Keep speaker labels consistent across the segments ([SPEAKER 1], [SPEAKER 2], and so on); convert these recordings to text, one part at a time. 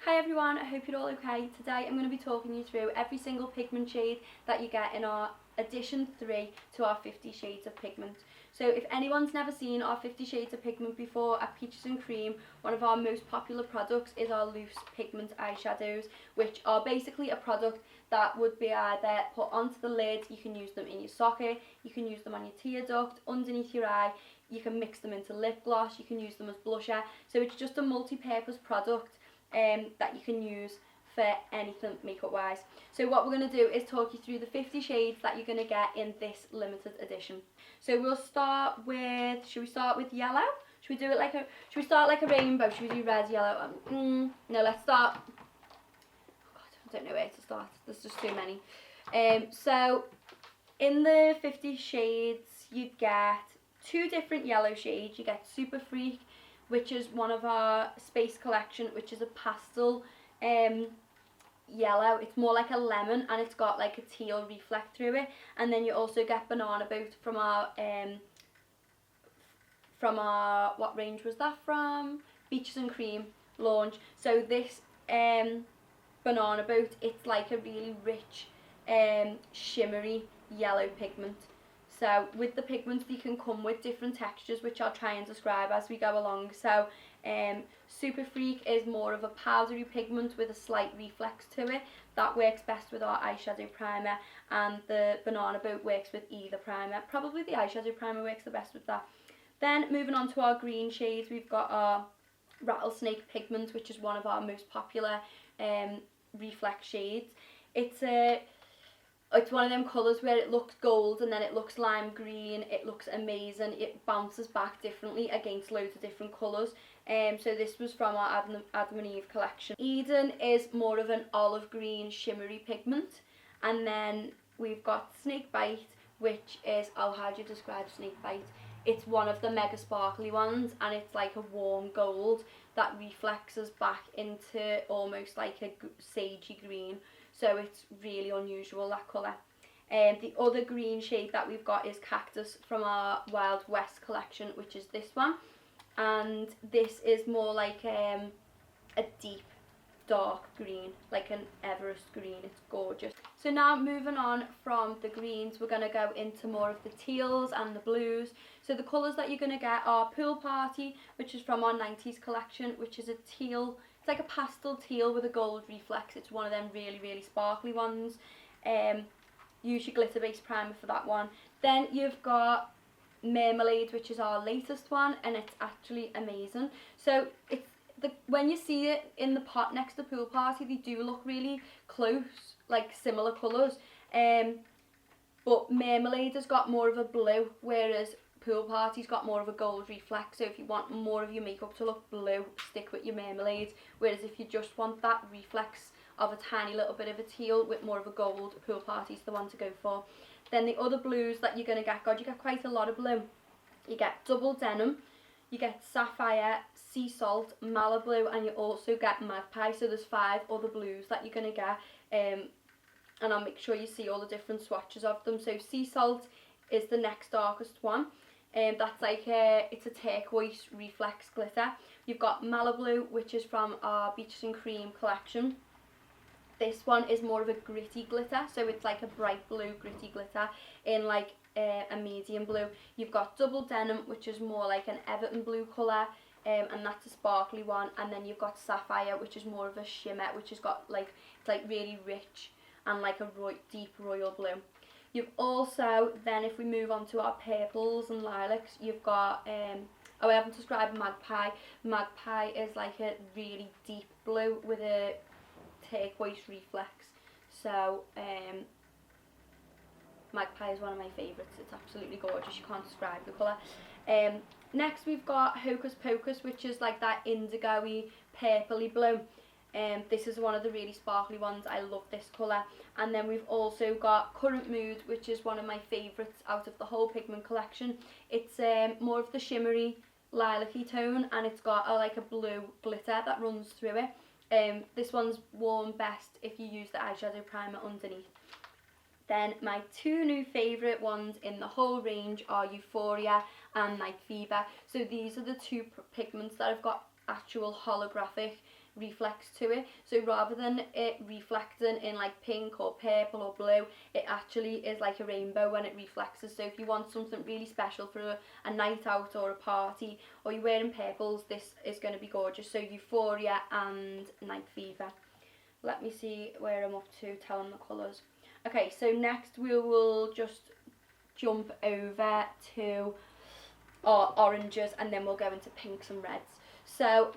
[SPEAKER 1] Hi everyone, I hope you're all okay. Today I'm going to be talking you through every single pigment shade that you get in our edition 3 to our 50 shades of pigment. So if anyone's never seen our 50 shades of pigment before, at Peaches and Cream, one of our most popular products is our loose pigment eyeshadows, which are basically a product that would be either put onto the lid, you can use them in your socket, you can use them on your tear duct, underneath your eye, you can mix them into lip gloss, you can use them as blusher. So it's just a multi-purpose product that you can use for anything makeup wise. So what we're going to do is talk you through the 50 shades that you're going to get in this limited edition. So we'll start with, should we start with yellow? Should we do it like a, should we start like a rainbow? Should we do red, yellow? No, let's start, oh God, I don't know where to start, there's just too many. So in the 50 shades you get 2 different yellow shades. You get Super Freak, which is one of our Space collection, which is a pastel yellow. It's more like a lemon and it's got like a teal reflect through it. And then you also get Banana Boat from our what range was that from? Peaches and Cream launch. So this Banana Boat, it's like a really rich shimmery yellow pigment. So with the pigments they can come with different textures, which I'll try and describe as we go along. So Super Freak is more of a powdery pigment with a slight reflex to it. That works best with our eyeshadow primer, and the Banana Boat works with either primer. Probably the eyeshadow primer works the best with that. Then moving on to our green shades, we've got our Rattlesnake pigment, which is one of our most popular reflex shades. It's one of them colours where it looks gold and then it looks lime green, it looks amazing, it bounces back differently against loads of different colours. So this was from our Adam and Eve collection. Eden is more of an olive green shimmery pigment, and then we've got Snakebite, which is, oh, how do you describe Snakebite? It's one of the mega sparkly ones, and it's like a warm gold that reflexes back into almost like a sagey green. So it's really unusual, that colour. The other green shade that we've got is Cactus from our Wild West collection, which is this one. And this is more like a deep dark green, like an Everest green. It's gorgeous. So now moving on from the greens, we're going to go into more of the teals and the blues. So the colours that you're going to get are Pool Party, which is from our 90s collection, which is a teal. It's like a pastel teal with a gold reflex. It's one of them really, really sparkly ones. Use your glitter based primer for that one. Then you've got Mermalade, which is our latest one, and it's actually amazing. So it's when you see it in the pot next to Pool Party, they do look really close, like similar colours. But Mermalade has got more of a blue, whereas Pool Party's got more of a gold reflex. So if you want more of your makeup to look blue, stick with your Mermalade. Whereas if you just want that reflex of a tiny little bit of a teal with more of a gold, Pool Party's the one to go for. Then the other blues that you're going to get, God, you get quite a lot of blue. You get Double Denim, you get Sapphire, Sea Salt, Maliblue, and you also get Magpie. So there's 5 other blues that you're going to get. And I'll make sure you see all the different swatches of them. So Sea Salt is the next darkest one. That's like it's a turquoise reflex glitter. You've got Maliblue, which is from our Peaches and Cream collection. This one is more of a gritty glitter, so it's like a bright blue gritty glitter in like a medium blue. You've got Double Denim, which is more like an Everton blue colour, and that's a sparkly one. And then you've got Sapphire, which is more of a shimmer, which has got like, it's like really rich and like a deep royal blue. You've also, then if we move on to our purples and lilacs, you've got, oh, I haven't described Magpie. Magpie is like a really deep blue with a turquoise reflex. So Magpie is one of my favourites. It's absolutely gorgeous. You can't describe the colour. Next we've got Hocus Pocus, which is like that indigo-y purpley blue. This is one of the really sparkly ones. I love this colour. And then we've also got Current Mood, which is one of my favourites out of the whole pigment collection. It's more of the shimmery lilac-y tone, and it's got like a blue glitter that runs through it. This one's worn best if you use the eyeshadow primer underneath. Then my 2 new favourite ones in the whole range are Euphoria and Night Fever. So these are the 2 pigments that have got actual holographic reflects to it. So rather than it reflecting in like pink or purple or blue, it actually is like a rainbow when it reflects. So if you want something really special for a night out or a party, or you're wearing purples, this is going to be gorgeous. So Euphoria and Night Fever. Let me see where I'm up to telling the colours. Okay, so next we will just jump over to our oranges, and then we'll go into pinks and reds. So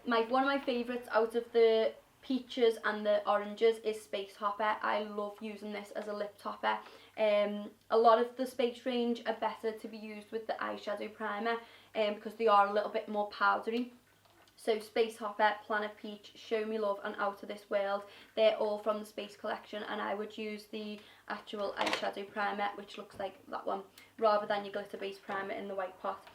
[SPEAKER 1] one of my favourites out of the peaches and the oranges is Space Hopper. I love using this as a lip topper. A lot of the Space range are better to be used with the eyeshadow primer because they are a little bit more powdery. So Space Hopper, Planet Peach, Show Me Love and Out of This World, they're all from the Space collection, and I would use the actual eyeshadow primer, which looks like that one, rather than your glitter based primer in the white pot.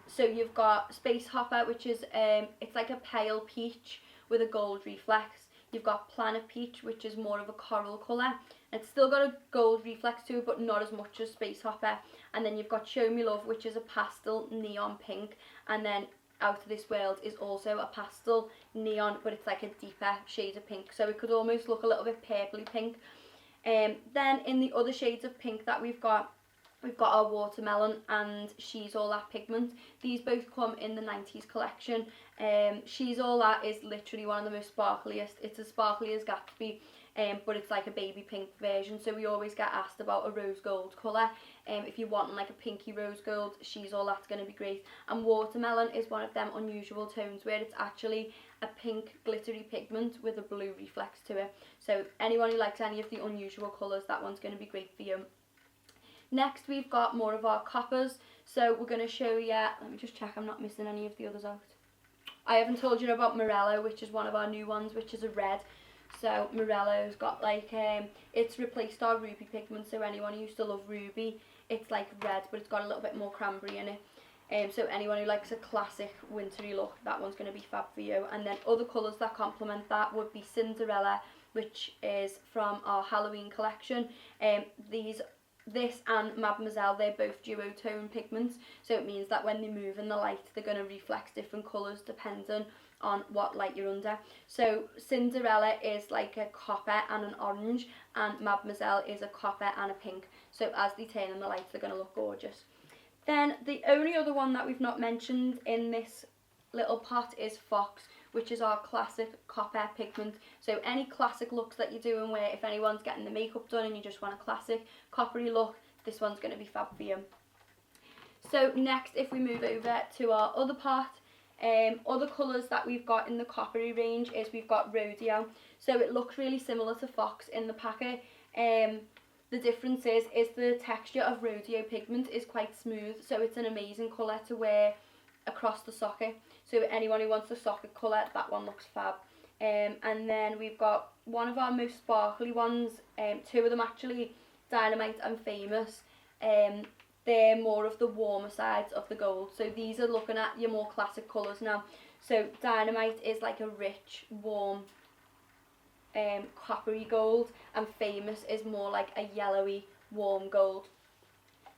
[SPEAKER 1] So you've got Space Hopper, which is it's like a pale peach with a gold reflex. You've got Planet Peach, which is more of a coral colour. It's still got a gold reflex to it, but not as much as Space Hopper. And then you've got Show Me Love, which is a pastel neon pink, and then Out of This World is also a pastel neon, but it's like a deeper shade of pink, so it could almost look a little bit purpley pink. Then in the other shades of pink that we've got our Watermelon and She's All That Pigment. These both come in the 90s collection. She's All That is literally one of the most sparkliest. It's as sparkly as Gatsby, but it's like a baby pink version, so we always get asked about a rose gold colour. If you want like a pinky rose gold, She's All That's going to be great. And Watermelon is one of them unusual tones where it's actually a pink glittery pigment with a blue reflex to it. So anyone who likes any of the unusual colours, that one's going to be great for you. Next we've got more of our coppers, so we're going to show you, let me just check I'm not missing any of the others out. I haven't told you about Morello, which is one of our new ones, which is a red. So Morello's got like, it's replaced our ruby pigment, so anyone who used to love ruby, it's like red, but it's got a little bit more cranberry in it. So anyone who likes a classic wintry look, that one's going to be fab for you. And then other colours that complement that would be Sinderella, which is from our Halloween collection. This and Mademoiselle, they're both duotone pigments, so it means that when they move in the light, they're going to reflect different colours depending on what light you're under. So Sinderella is like a copper and an orange, and Mademoiselle is a copper and a pink. So as they turn in the light, they're going to look gorgeous. Then the only other one that we've not mentioned in this little pot is Fox, which is our classic copper pigment. So any classic looks that you're doing, where if anyone's getting the makeup done and you just want a classic coppery look, this one's going to be fab for you. So next, if we move over to our other pot, other colours that we've got in the coppery range is we've got Rodeo. So it looks really similar to Fox in the packet. The difference is the texture of Rodeo pigment is quite smooth, so it's an amazing colour to wear across the socket. So anyone who wants a socket colour, that one looks fab. And then we've got one of our most sparkly ones, two of them actually, Dynamite and Famous. They're more of the warmer sides of the gold. So these are looking at your more classic colours now. So Dynamite is like a rich, warm, coppery gold, and Famous is more like a yellowy, warm gold.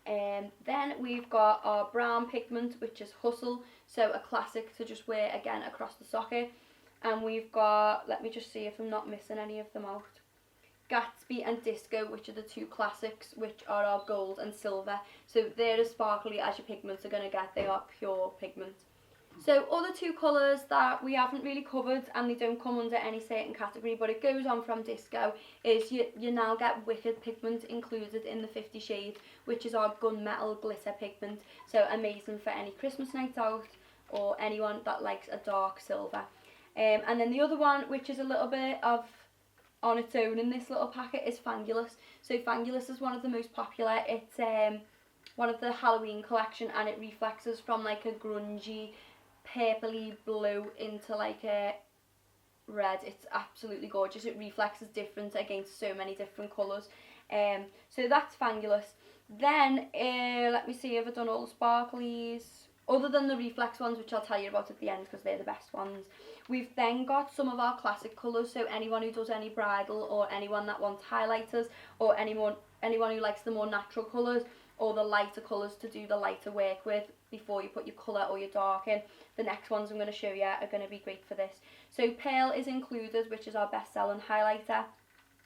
[SPEAKER 1] Then we've got our brown pigment, which is Hustle, so a classic to just wear again across the socket. And we've got, let me just see if I'm not missing any of them out, Gatsby and Disco, which are the two classics, which are our gold and silver. So they're as sparkly as your pigments are going to get. They are pure pigment. So other two colours that we haven't really covered, and they don't come under any certain category, but it goes on from Disco, is you now get Wicked pigment included in the 50 Shades, which is our gunmetal glitter pigment. So amazing for any Christmas night out or anyone that likes a dark silver. And then the other one, which is a little bit of on its own in this little packet, is Fangulous. So Fangulous is one of the most popular. It's one of the Halloween collection, and it reflexes from like a grungy purpley blue into like a red. It's absolutely gorgeous. It reflexes different against so many different colours. So that's Fangulous. Then let me see if I've done all the sparklies, other than the reflex ones, which I'll tell you about at the end because they're the best ones. We've then got some of our classic colours, so anyone who does any bridal or anyone that wants highlighters or anyone who likes the more natural colours, or the lighter colours to do the lighter work with before you put your colour or your dark in. The next ones I'm going to show you are going to be great for this. So Pearl is included, which is our best selling highlighter.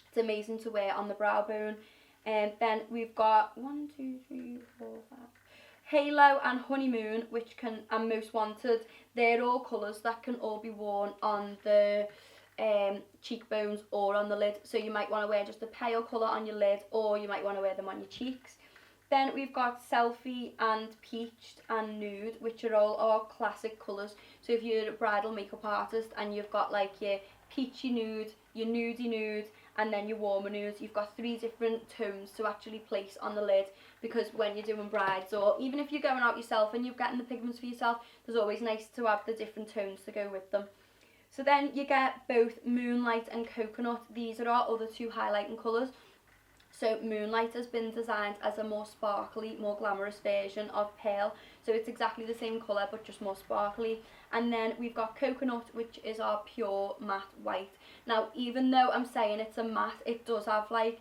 [SPEAKER 1] It's amazing to wear on the brow bone. And then we've got 1, 2, 3, 4, 5. Halo and Honeymoon, which are most wanted. They're all colours that can all be worn on the cheekbones or on the lid. So you might want to wear just a pale colour on your lid, or you might want to wear them on your cheeks. Then we've got Selfie and Peached and Nude, which are all our classic colours. So if you're a bridal makeup artist and you've got like your peachy nude, your nudie nude, and then your warmer nude, you've got 3 different tones to actually place on the lid, because when you're doing brides, or even if you're going out yourself and you're getting the pigments for yourself, there's always nice to have the different tones to go with them. So then you get both Moonlight and Coconut. These are our other 2 highlighting colours. So Moonlight has been designed as a more sparkly, more glamorous version of Pearl. So it's exactly the same colour but just more sparkly. And then we've got Coconut, which is our pure matte white. Now, even though I'm saying it's a matte, it does have like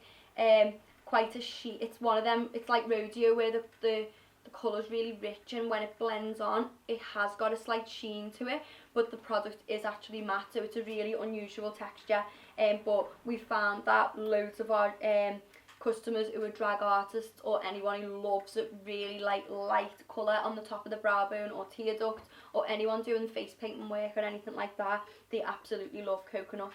[SPEAKER 1] quite a sheet. It's one of them, it's like Rodeo, where the colour's really rich, and when it blends on, it has got a slight sheen to it, but the product is actually matte, so it's a really unusual texture. But we found that loads of our customers who are drag artists, or anyone who loves it, really like light colour on the top of the brow bone or tear duct, or anyone doing face painting work or anything like that, they absolutely love Coconut.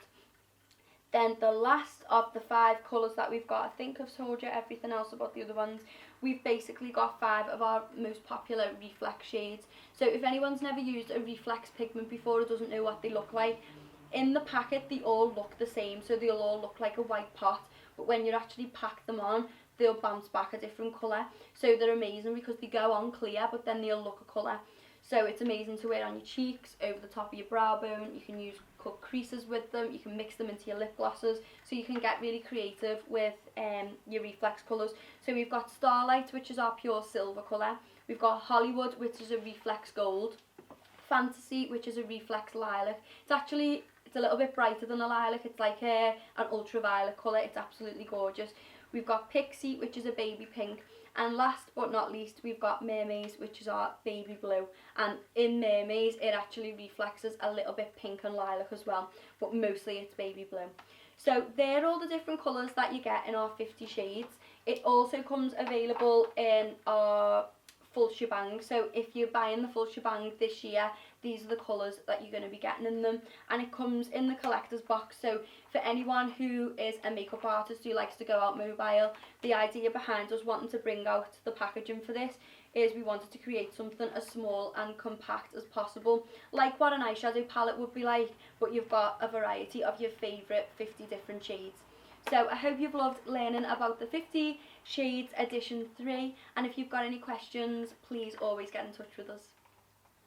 [SPEAKER 1] Then the last of the 5 colours that we've got, I think I've told you everything else about the other ones. We've basically got 5 of our most popular reflex shades. So if anyone's never used a reflex pigment before or doesn't know what they look like, in the packet they all look the same, so they'll all look like a white pot, but when you actually pack them on, they'll bounce back a different colour. So they're amazing because they go on clear, but then they'll look a colour. So it's amazing to wear on your cheeks, over the top of your brow bone. You can use cut creases with them, you can mix them into your lip glosses, so you can get really creative with your reflex colours. So we've got Starlight, which is our pure silver colour. We've got Hollywood, which is a reflex gold. Fantasy, which is a reflex lilac. It's a little bit brighter than a lilac. It's like an ultraviolet colour. It's absolutely gorgeous. We've got Pixie, which is a baby pink. And last but not least, we've got Mermaze, which is our baby blue. And in Mermaze, it actually reflexes a little bit pink and lilac as well, but mostly it's baby blue. So they're all the different colours that you get in our 50 shades. It also comes available in our full shebang. So if you're buying the full shebang this year, these are the colours that you're going to be getting in them. And it comes in the collector's box. So for anyone who is a makeup artist who likes to go out mobile, the idea behind us wanting to bring out the packaging for this is we wanted to create something as small and compact as possible, like what an eyeshadow palette would be like, but you've got a variety of your favourite 50 different shades. So I hope you've loved learning about the 50 Shades Edition 3, and if you've got any questions, please always get in touch with us.